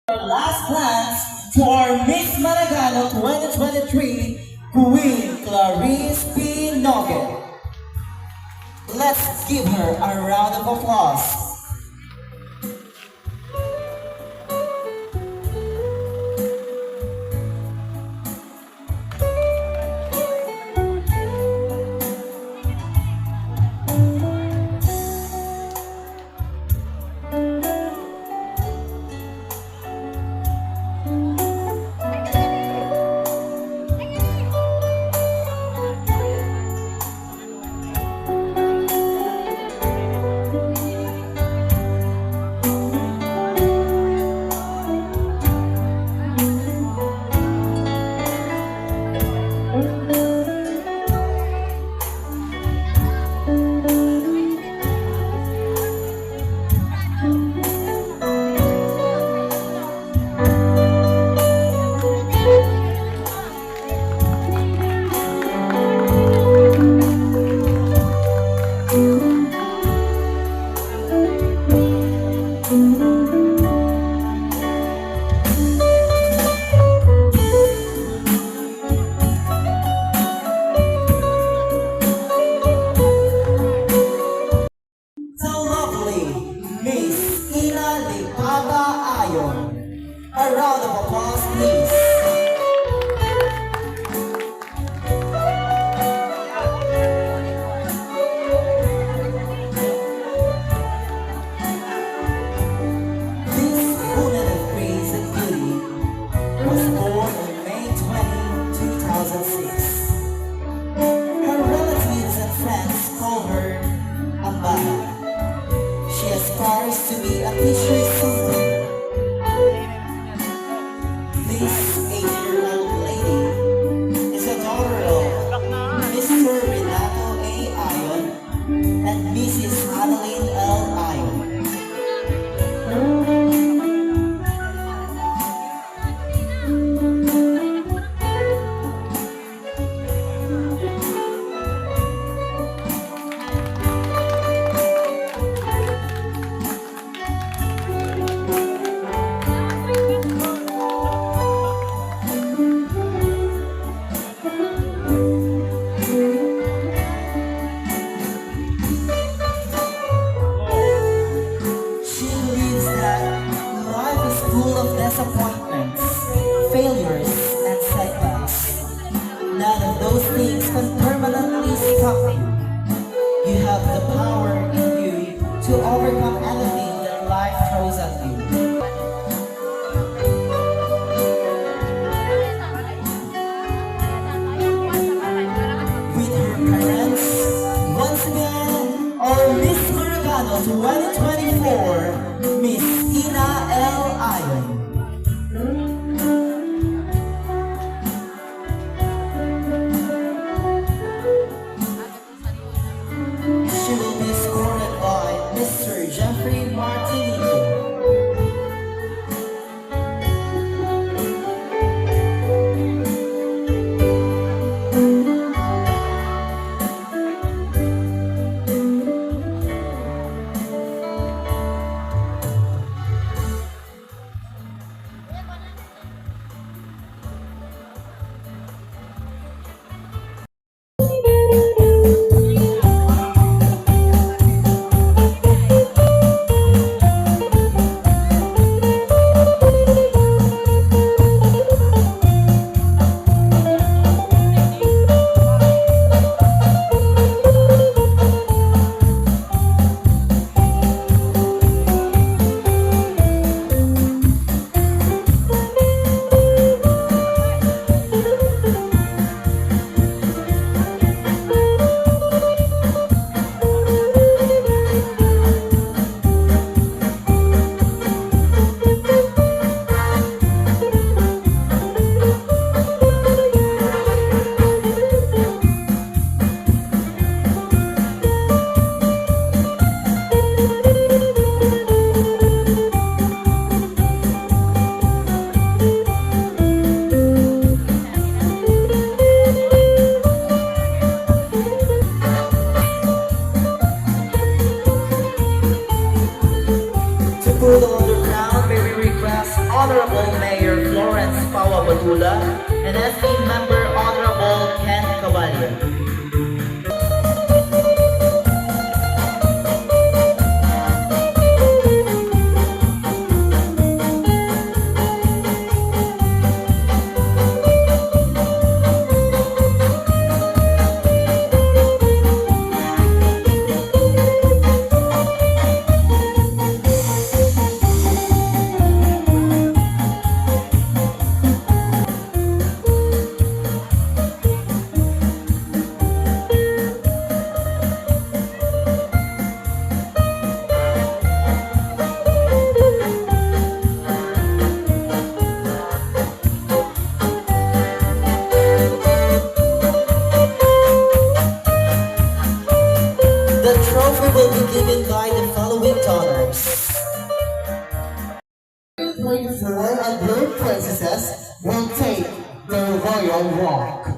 Our last glance to our Miss Maragano 2023 Queen Clarice P. Nugget. Let's give her a round of applause. A round of applause, please. This woman of grace and beauty was born on May 20, 2006. Her relatives and friends call her Ambaha. She aspires to be a teacher's assistant. This 8-year-old lady is a daughter of Mr. Renato A. Ayon and Mrs. Adeline L. Ayon. Disappointments, failures, and setbacks. None of those things can permanently stop you. You have the power in you to overcome anything that life throws at you. With her parents, once again, our Miss Maragano 2024, Miss Ina L. Ayon. She will be escorted by Mr. Jeffrey Martinito. Honorable Mayor Florence Pawa and SB Member Honorable Ken Caballo. The trophy will be given by the following donors. Prince and Blue Princesses will take the royal walk.